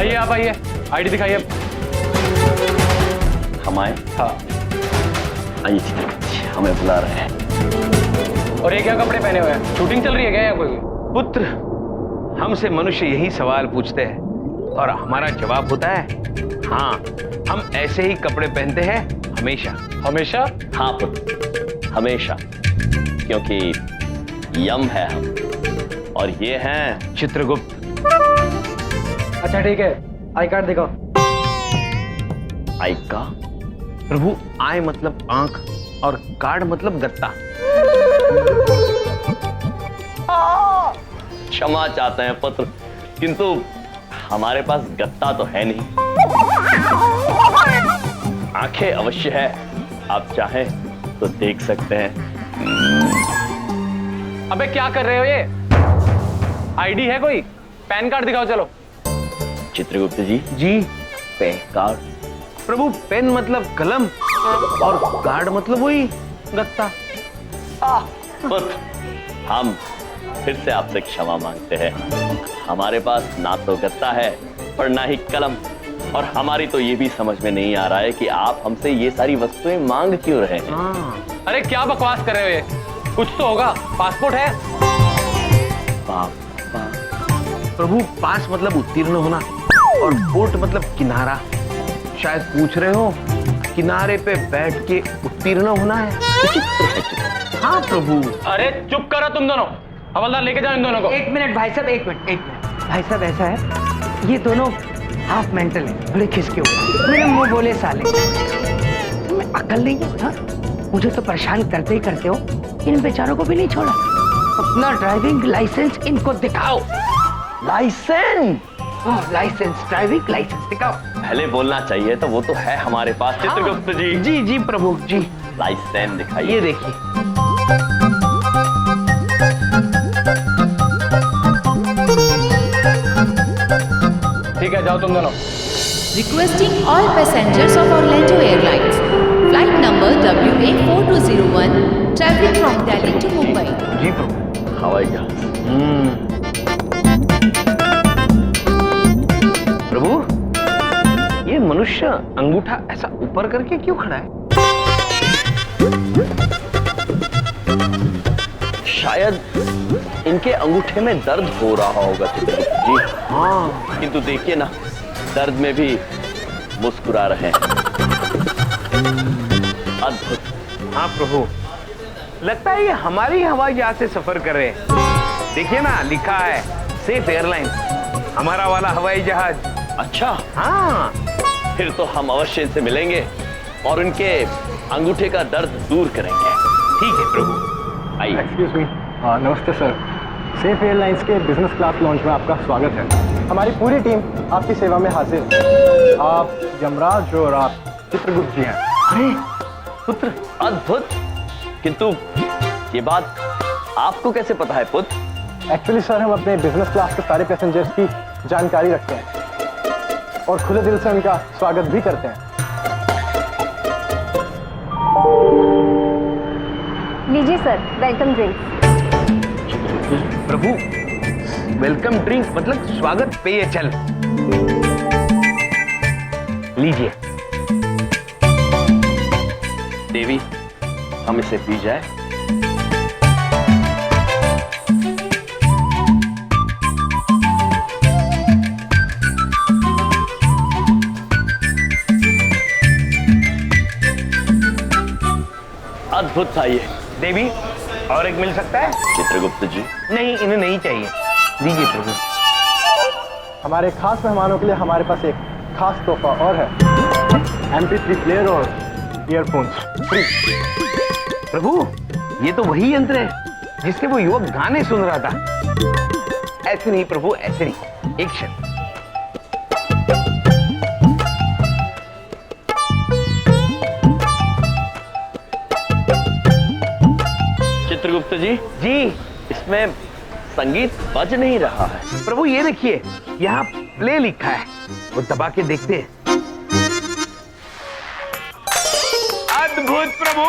आइए आप आइए, आईडी दिखाइए। हम आए? हाँ। आइए, हमें बुला रहे हैं। और ये क्या कपड़े पहने हुए हैं? शूटिंग चल रही है क्या या कोई? पुत्र, हमसे मनुष्य यही सवाल पूछते हैं और हमारा जवाब होता है हाँ, हम ऐसे ही कपड़े पहनते हैं हमेशा। हमेशा? हाँ पुत्र, हमेशा, क्योंकि यम है हम और ये हैं चित्रगुप्त। अच्छा ठीक है, आई कार्ड दिखाओ। आई का? प्रभु, आय मतलब आंख और कार्ड मतलब गत्ता। क्षमा चाहते हैं पुत्र, किंतु हमारे पास गत्ता तो है नहीं। आंखें अवश्य है, आप चाहें तो देख सकते हैं। अबे क्या कर रहे हो ये? आईडी है कोई? पैन कार्ड दिखाओ चलो। चित्रगुप्त जी, जी पेन कार्ड? प्रभु, पेन मतलब कलम और कार्ड मतलब वही गत्ता। पुत्र, हम फिर से आपसे क्षमा मांगते हैं। हमारे पास ना तो गत्ता है और ना ही कलम, और हमारी तो ये भी समझ में नहीं आ रहा है कि आप हमसे ये सारी वस्तुएं मांग क्यों रहे हैं। अरे क्या बकवास कर रहे हो ये? कुछ तो होगा। पासपोर्ट है? प्रभु, पास मतलब उत्तीर्ण होना और पोर्ट मतलब किनारा। शायद पूछ रहे हो किनारे पे बैठ के उत्तीर्ण होना है। हाँ प्रभु। अरे चुप करो तुम दोनों, हवलदार लेके जाओ इन दोनों को। एक मिनट भाई साहब, एक मिनट। भाई साहब ऐसा है, ये दोनों हाफ मेंटल हैं, बड़े खिसके हुए। मेरे मुंह बोले साले, तुम्हें अकल नहीं है? हाँ? मुझे तो परेशान करते ही करते हो, इन बेचारों को भी नहीं छोड़ा। अपना ड्राइविंग लाइसेंस इनको दिखाओ। लाइसेंस? लाइसेंस, ड्राइविंग लाइसेंस दिखाओ। पहले बोलना चाहिए, तो वो तो है हमारे पास। चित्रगुप्त जी। जी जी प्रभु जी। लाइसेंस दिखाइए। ये देखिए। ठीक है, जाओ तुम दोनों। Requesting all passengers of Orlando Airlines, flight number WA4201, traveling from Delhi to Mumbai. जी प्रभु। हवाई जहाज। प्रभु, ये मनुष्य अंगूठा ऐसा ऊपर करके क्यों खड़ा है? शायद इनके अंगूठे में दर्द हो रहा होगा चित्रगुप्त जी। हाँ, किंतु देखिए ना, दर्द में भी मुस्कुरा रहे हैं। अद्भुत। हाँ प्रभु, लगता है ये हमारी हवाई जहाज से सफर कर रहे हैं। देखिए ना, लिखा है सेफ एयरलाइन, हमारा वाला हवाई जहाज। अच्छा, हाँ, फिर तो हम अवश्य इनसे मिलेंगे और उनके अंगूठे का दर्द दूर करेंगे। ठीक है प्रभु। आइए। एक्सक्यूज मी, नमस्ते सर। सेफ एयरलाइंस के बिजनेस क्लास लॉन्च में आपका स्वागत है। हमारी पूरी टीम आपकी सेवा में हाजिर है। आप यमराज और आप चित्रगुप्त जी हैं। अरे पुत्र, अद्भुत। किंतु ये बात आपको कैसे पता है पुत्र? एक्चुअली सर, हम अपने बिजनेस क्लास के सारे पैसेंजर्स की जानकारी रखते हैं और खुले दिल से उनका स्वागत भी करते हैं। लीजिए सर, वेलकम ड्रिंक। प्रभु, वेलकम ड्रिंक मतलब स्वागत पेय जल। लीजिए। देवी, हम इसे पी जाए? अद्भुत था ये। देवी, और एक मिल सकता है? चित्रगुप्त जी। नहीं, इन्हें नहीं चाहिए। लीजिए प्रभु। हमारे खास मेहमानों के लिए हमारे पास एक खास तोहफा और है, MP3 प्लेयर और ईयरफोन्स फ्री। प्रभु, ये तो वही यंत्र है जिससे वो युवक गाने सुन रहा था। ऐसे नहीं प्रभु, ऐसे नहीं। एक क्षण। चित्रगुप्त जी, जी इसमें संगीत बज नहीं रहा है। प्रभु, ये देखिए, यहाँ प्ले लिखा है, वो दबा के देखते हैं। अद्भुत प्रभु।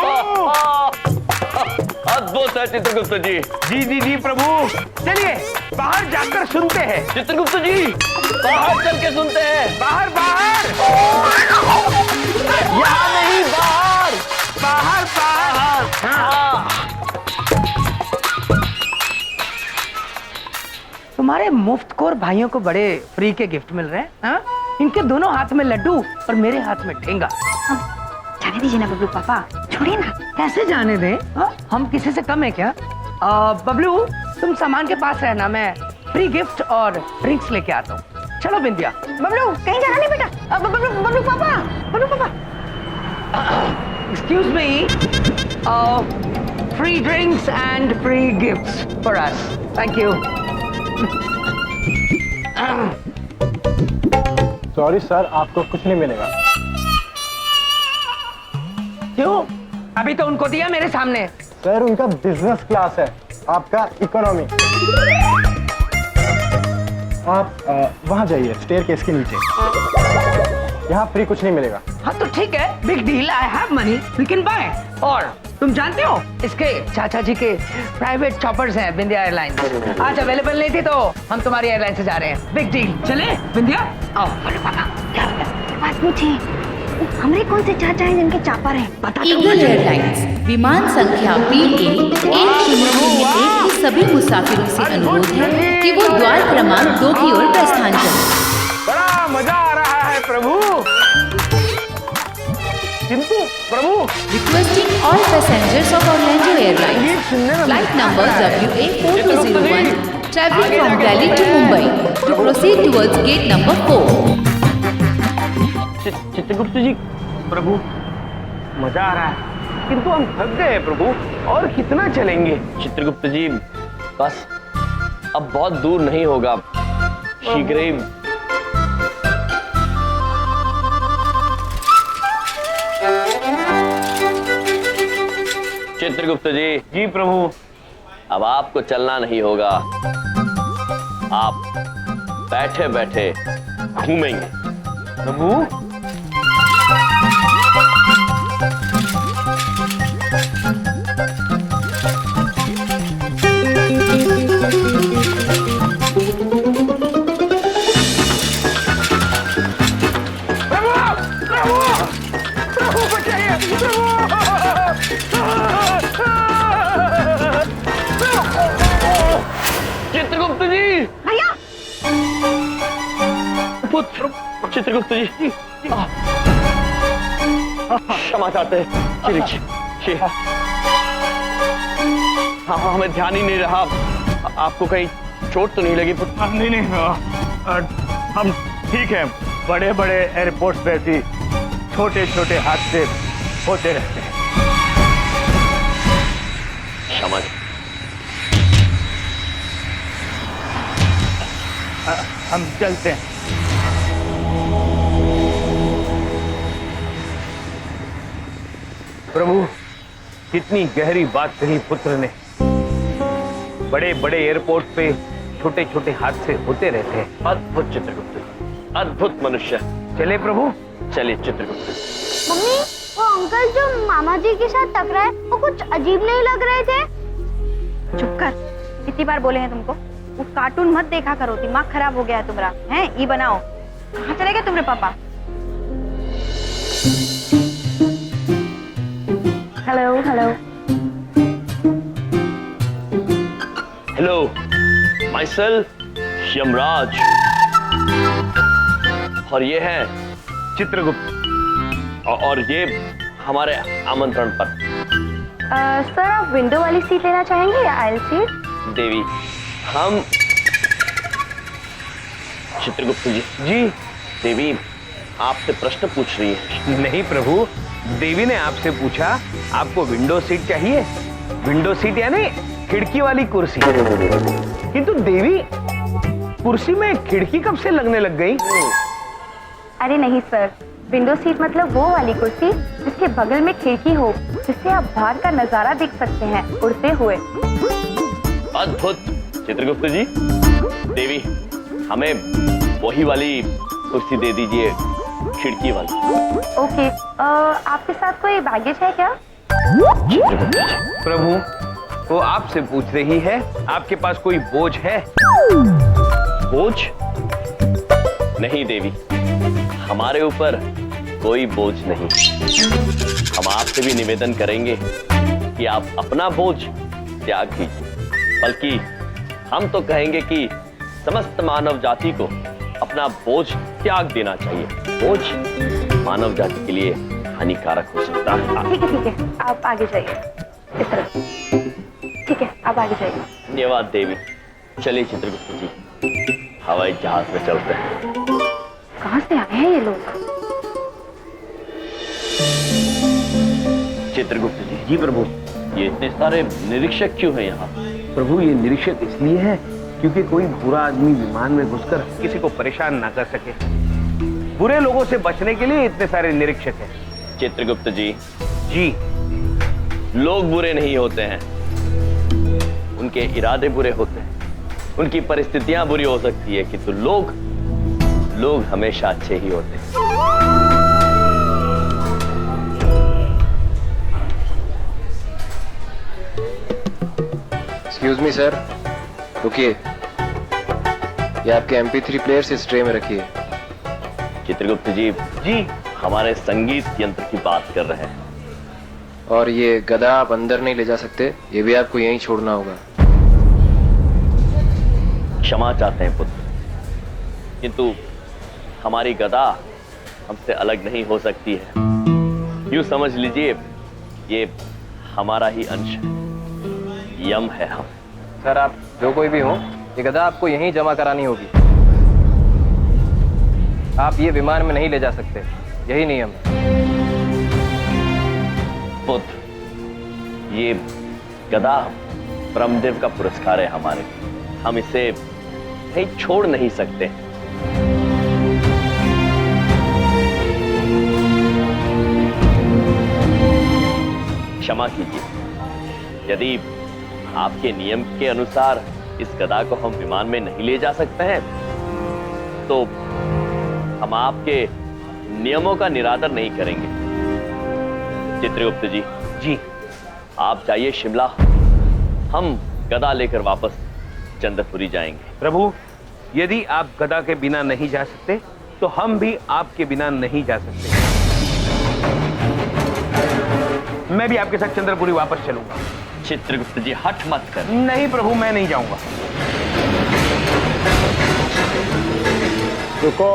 अद्भुत। अद्भुत है चित्रगुप्त जी। जी जी जी प्रभु, चलिए बाहर जाकर सुनते हैं। चित्रगुप्त जी बाहर चल के सुनते हैं। बाहर बाहर, यहाँ नहीं, बाहर बाहर बाहर। हाँ। तुम्हारे मुफ्तखोर भाइयों को बड़े फ्री के गिफ्ट मिल रहे हैं, हाँ? इनके दोनों हाथ में लड्डू और मेरे हाथ में ठेंगा। जाने दीजिए ना बबलू पापा, छोड़िए ना। कैसे जाने दें? हाँ? हम किसी से कम है क्या? बबलू तुम सामान के पास रहना, मैं फ्री गिफ्ट और ड्रिंक्स लेके आता हूँ। चलो बिंदिया। बबलू कहीं जाना नहीं बेटा। बबलू बबलू पापा, बबलू पापा। Excuse me, free drinks and free gifts for us. Thank you. Sorry sir, आपको कुछ नहीं मिलेगा। क्यों? अभी तो उनको दिया मेरे सामने। सर उनका बिजनेस क्लास है, आपका इकोनॉमी। आप वहां जाइए, स्टेयरकेस के नीचे। यहाँ फ्री कुछ नहीं मिलेगा। हाँ तो ठीक है, big deal, I have money, we can buy. और तुम जानते हो इसके चाचा जी के प्राइवेट चॉपर्स हैं बिंदिया एयरलाइंस। आज अवेलेबल नहीं थी तो हम तुम्हारी एयरलाइन से जा रहे हैं। बिग डील, चले बिंदिया? आओ। बोलो पापा। बात पूछिए, हमारे कौन से चाचा हैं जिनके चापर हैं? पता ईगल एयरलाइंस विमान संख्या BA 1001 के सभी मुसाफिरों से अनुरोध है कि वो द्वार क्रमांक 2 की ओर प्रस्थान करें। बड़ा मजा आ रहा है प्रभु, किंतु प्रभु Requesting all passengers of Orlando Airlines, flight number WA 4201, traveling from Delhi to Mumbai, to proceed towards gate number 4. Chitragupta जी प्रभु, मजा आ रहा है किंतु हम थक गए प्रभु, और कितना चलेंगे? चित्रगुप्त जी बस अब बहुत दूर नहीं होगा, शीघ्र ही। चित्रगुप्त जी। जी प्रभु। अब आपको चलना नहीं होगा, आप बैठे बैठे घूमेंगे। प्रभु चित्रगुप्त जी। भैया पुत्र चित्रगुप्त जी क्षमा चाहते हैं। चलिए, हाँ हमें ध्यान ही नहीं रहा। आपको कहीं चोट तो नहीं लगी पुत्र? नहीं नहीं, हम ठीक हैं। बड़े बड़े एयरपोर्ट पे ऐसी छोटे छोटे हादसे होते रहते हैं। क्षमा। हम चलते हैं। प्रभु कितनी गहरी बात कही पुत्र ने। बड़े बड़े एयरपोर्ट पे छोटे छोटे हादसे होते रहते हैं। अद्भुत चित्रगुप्त, अद्भुत मनुष्य। चले प्रभु। चलिए चित्रगुप्त। मम्मी, वो अंकल जो मामा जी के साथ टकराए वो कुछ अजीब नहीं लग रहे थे? चुप कर, कितनी बार बोले हैं तुमको, वो कार्टून मत देखा करो, दिमाग खराब हो गया है तुम्हारा। हैं ये बनाओ। कहाँ चले गए तुम्हारे पापा? Hello hello hello, my self Yamraj, और ये है चित्रगुप्त, और ये हमारे आमंत्रण पर। सर आप विंडो वाली सीट लेना चाहेंगे या आयल सीट? देवी, हम चित्रगुप्त जी। जी देवी आपसे प्रश्न पूछ रही है। नहीं प्रभु, देवी ने आपसे पूछा आपको विंडो सीट चाहिए। विंडो सीट यानी खिड़की वाली कुर्सी। किंतु देवी, कुर्सी में खिड़की कब से लगने लग गई? अरे नहीं सर, विंडो सीट मतलब वो वाली कुर्सी जिसके बगल में खिड़की हो, जिससे आप बाहर का नजारा देख सकते हैं उड़ते हुए। अद्भुत चित्रगुप्त जी। देवी हमें वही वाली कुर्सी दे दीजिए, खिड़की वाली। ओके, आपके साथ कोई बैगेज है क्या? प्रभु वो आपसे पूछ रही है, आपके पास कोई बोझ है? बोझ? नहीं देवी, हमारे ऊपर कोई बोझ नहीं। हम आपसे भी निवेदन करेंगे कि आप अपना बोझ त्याग दीजिए, बल्कि हम तो कहेंगे कि समस्त मानव जाति को अपना बोझ त्याग देना चाहिए। बोझ मानव जाति के लिए हानिकारक हो सकता है। ठीक है, आप आगे जाइए। इस तरफ। ठीक है, आप आगे जाइए। धन्यवाद देवी। चलिए चित्रगुप्त जी, हवाई जहाज में चलते हैं। कहाँ से आए हैं ये लोग? चित्रगुप्त जी, जी प्रभु। ये इतने सारे निरीक्षक क्यों हैं यहाँ? प्रभु ये निरीक्षक इसलिए है क्योंकि कोई बुरा आदमी विमान में घुसकर किसी को परेशान ना कर सके। बुरे लोगों से बचने के लिए इतने सारे निरीक्षक हैं। चित्रगुप्त जी, जी। लोग बुरे नहीं होते हैं, उनके इरादे बुरे होते हैं। उनकी परिस्थितियां बुरी हो सकती है, किंतु लोग हमेशा अच्छे ही होते हैं। एक्सक्यूज मी सर, रुकिए। ये आपके MP3 प्लेयर्स इस ट्रे में रखिए। चित्रगुप्त जी, जी। हमारे संगीत यंत्र की बात कर रहे हैं। और ये गदा आप अंदर नहीं ले जा सकते, ये भी आपको यहीं छोड़ना होगा। क्षमा चाहते हैं पुत्र, किंतु हमारी गदा हमसे अलग नहीं हो सकती है। यूं समझ लीजिए ये हमारा ही अंश है, यम है हम। सर आप जो कोई भी हो, ये गदा आपको यहीं जमा करानी होगी। आप ये विमान में नहीं ले जा सकते, यही नियम है। पुत्र, ये गदा ब्रह्मदेव का पुरस्कार है हमारे लिए, हम इसे कहीं छोड़ नहीं सकते। क्षमा कीजिए, यदि आपके नियम के अनुसार इस गदा को हम विमान में नहीं ले जा सकते हैं, तो हम आपके नियमों का निरादर नहीं करेंगे। चित्रगुप्त जी, जी। आप जाइए शिमला, हम गदा लेकर वापस चंद्रपुरी जाएंगे। प्रभु, यदि आप गदा के बिना नहीं जा सकते तो हम भी आपके बिना नहीं जा सकते। मैं भी आपके साथ चंद्रपुरी वापस चलूंगा। चित्रगुप्त जी, हट मत कर। नहीं प्रभु, मैं नहीं जाऊंगा। रुको।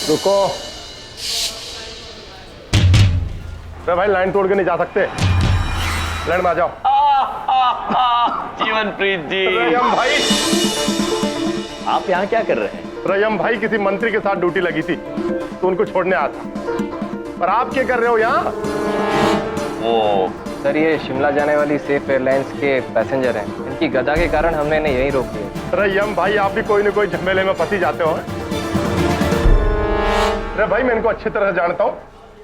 रुको। अरे भाई, लाइन तोड़ के नहीं जा सकते, लाइन में आ जाओ। जीवनप्रीत जी, रयम भाई। आप यहाँ क्या कर रहे हैं? रयम भाई किसी मंत्री के साथ ड्यूटी लगी थी तो उनको छोड़ने आया था। पर आप क्या कर रहे हो यहाँ? वो सर ये शिमला जाने वाली सेफ एयरलाइंस के पैसेंजर हैं, इनकी गदा के कारण हमने इन्हें यहीं रोक दिया। रयम भाई, आप भी कोई न कोई झमेले में फंसी जाते हो। अरे भाई, मैं इनको अच्छी तरह से जानता हूँ,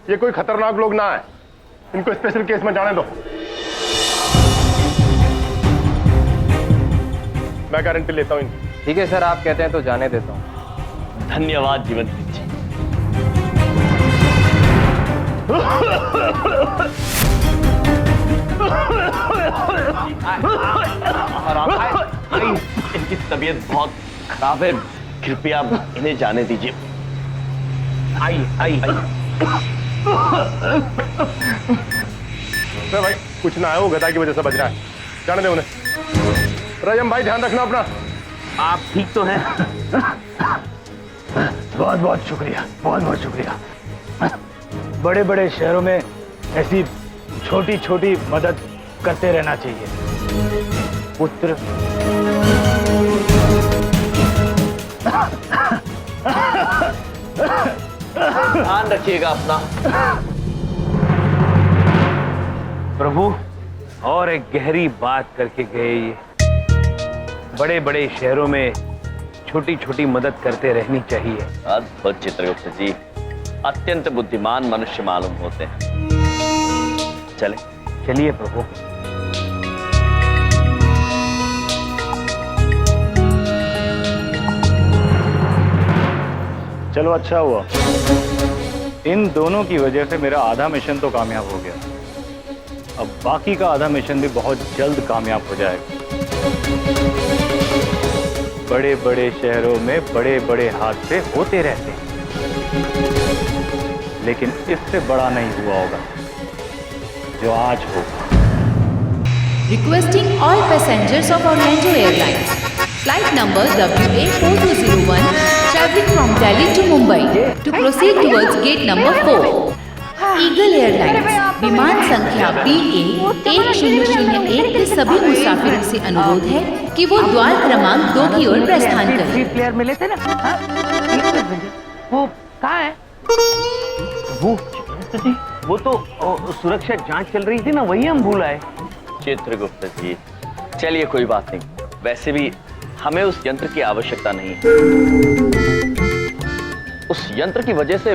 ये कोई खतरनाक लोग ना है। इनको स्पेशल केस में जाने दो, मैं गारंटी लेता हूँ इनकी। ठीक है सर, आप कहते हैं तो जाने देता हूँ। धन्यवाद जीवनप्रीत जी। इनकी तबीयत बहुत खराब है, कृपया इन्हें जाने दीजिए। आइए आइए। अरे भाई, कुछ ना है, वो गदा की वजह से बच रहा है, जाने दे उन्हें। रयम भाई, ध्यान रखना अपना। आप ठीक तो हैं? बहुत बहुत शुक्रिया, बहुत बहुत शुक्रिया। बड़े बड़े शहरों में ऐसी छोटी छोटी मदद करते रहना चाहिए। पुत्र, ध्यान रखिएगा अपना। प्रभु, और एक गहरी बात करके गए ये। बड़े बड़े शहरों में छोटी छोटी मदद करते रहनी चाहिए। अद्भुत चित्रगुप्त जी, अत्यंत बुद्धिमान मनुष्य मालूम होते हैं। चले। चलिए प्रभु। चलो अच्छा हुआ, इन दोनों की वजह से मेरा आधा मिशन तो कामयाब हो गया। अब बाकी का आधा मिशन भी बहुत जल्द कामयाब हो जाएगा। बड़े बड़े शहरों में बड़े बड़े हादसे होते रहते हैं, लेकिन इससे बड़ा नहीं हुआ होगा जो आज होगा। Requesting all passengers of Orlando Airlines, flight number WA4201, traveling from Delhi to Mumbai, to proceed towards gate number 4. Eagle Airlines, विमान संख्या BA1001 के सभी मुसाफिरों से अनुरोध है कि वो द्वार क्रमांक 2 की ओर प्रस्थान करें। 3 प्लेयर मिले थे ना, हाँ? वो कहाँ है? वो तो सुरक्षा जांच चल रही थी ना, वही हम भूल आए। चित्रगुप्त जी, चलिए कोई बात नहीं। वैसे भी हमें उस यंत्र की आवश्यकता नहीं है। उस यंत्र की वजह से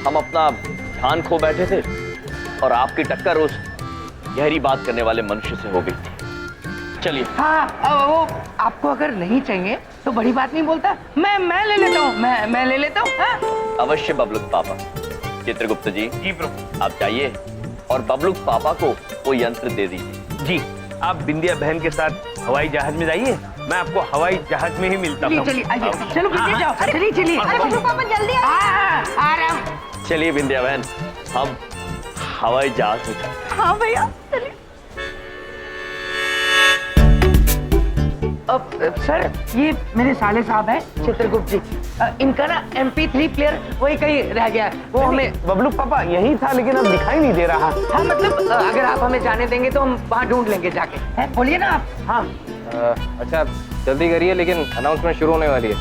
हम अपना ध्यान खो बैठे थे और आपकी टक्कर उस गहरी बात करने वाले मनुष्य से हो गई थी। चलिए। हाँ, वो आपको अगर नहीं चाहिए तो बड़ी बात नहीं बोलता, मैं ले लेता हूँ, मैं ले लेता हूँ। हाँ? अवश्य बबलूक पापा। चित्रगुप्त जी, प्रभु। आप जाइए और बबलूक पापा को वो यंत्र दे दीजिए। जी, आप बिंदिया बहन के साथ हवाई जहाज में जाइए, मैं आपको हवाई जहाज में ही मिलता हूँ। चलिए आइए, चलो बिंदिया जाओ, चलिए। अरे बबलू पापा जल्दी आ रहा हूँ। चलिए बिंदिया बहन, हम हवाई जहाज में चलते हैं। हाँ भैया चलिए। अब सर, ये मेरे साले साहब हैं चित्रगुप्त जी। इनका ना MP3 प्लेयर वही कहीं रह गया है, वो हमें। बबलू पापा यही था, लेकिन अब दिखाई नहीं दे रहा। हाँ मतलब अगर आप हमें जाने देंगे तो हम वहाँ ढूंढ लेंगे जाके। है, बोलिए ना आप। हाँ अच्छा जल्दी करिए, लेकिन अनाउंसमेंट शुरू होने वाली है।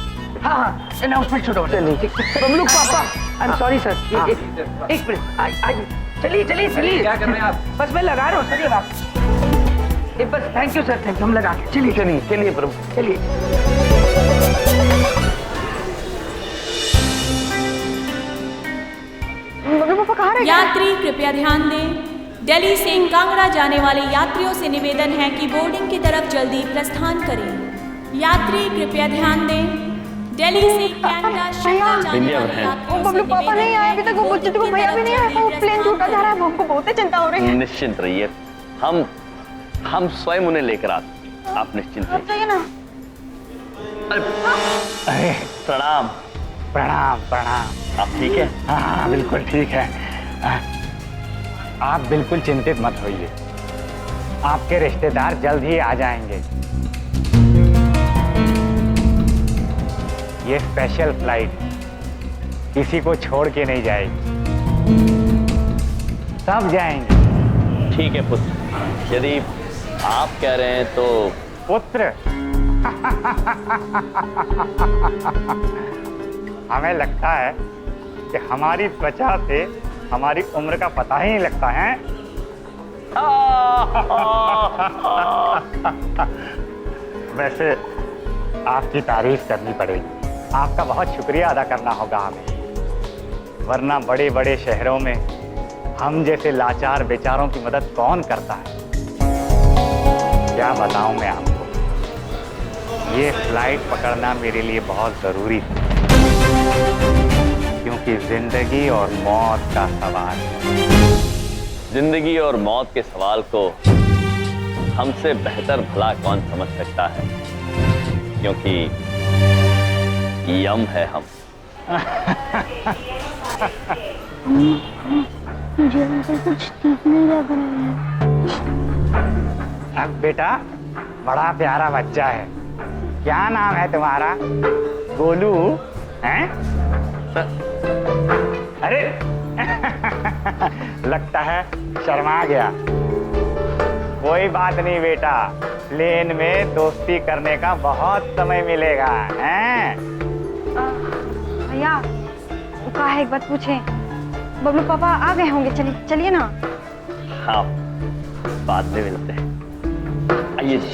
हाँ, अनाउंसमेंट शुरू होने वाली है। बबलू पापा, आई एम सॉरी सर, एक मिनट, आइए। चलिए। क्या कर रहे हैं आप? बस मैं लगा रहा हूँ सर, ये बात। बस thank you sir, thank you, हम लगा के। चलिए प्रभु, चलिए। बबलू पापा कहाँ रह गए? यात्री कृपया ध्यान दें, दिल्ली से कांगड़ा जाने वाले यात्रियों से निवेदन है कि बोर्डिंग की तरफ जल्दी प्रस्थान करें। यात्री कृपया ध्यान दें, दिल्ली से कनाडा शिमला जाने वाले यात्रियों से बबलू पापा नहीं आए अभी तक, वो बोलते थे वो भैया भी नहीं आए, वो प्लेन छूटा जा रहा है, हमको बहुत ही चिंता हो रही है। निश्चिंत रहिए, हम स्वयं उन्हें लेकर आते हैं। आप निश्चिंत रहिए। चाहिए ना। अरे प्रणाम। प्रणाम। आप ठीक है? हाँ बिल्कुल ठीक है। आप बिल्कुल चिंतित मत होइए, आपके रिश्तेदार जल्द ही आ जाएंगे। ये स्पेशल फ्लाइट किसी को छोड़ के नहीं जाएगी, सब जाएंगे। ठीक है पुत्र, यदि आप कह रहे हैं तो। पुत्र हमें लगता है कि हमारी त्वचा से हमारी उम्र का पता ही नहीं लगता है। वैसे आपकी तारीफ करनी पड़ेगी, आपका बहुत शुक्रिया अदा करना होगा हमें, वरना बड़े बड़े शहरों में हम जैसे लाचार बेचारों की मदद कौन करता है। क्या बताऊं मैं आपको, ये फ्लाइट पकड़ना मेरे लिए बहुत जरूरी था, क्योंकि जिंदगी और मौत का सवाल है। जिंदगी और मौत के सवाल को हमसे बेहतर भला कौन समझ सकता है, क्योंकि यम है हम। मुझे अंदर कुछ ठीक नहीं लग रहा है। अब बेटा बड़ा प्यारा बच्चा है, क्या नाम है तुम्हारा? गोलू हैं? अरे लगता है शर्मा गया। कोई बात नहीं बेटा, प्लेन में दोस्ती करने का बहुत समय मिलेगा। हैं? भैया वो कहा है, एक बात पूछें, बबलू पापा आ गए होंगे, चलिए ना। हाँ, बाद में मिलते हैं। आइए जी।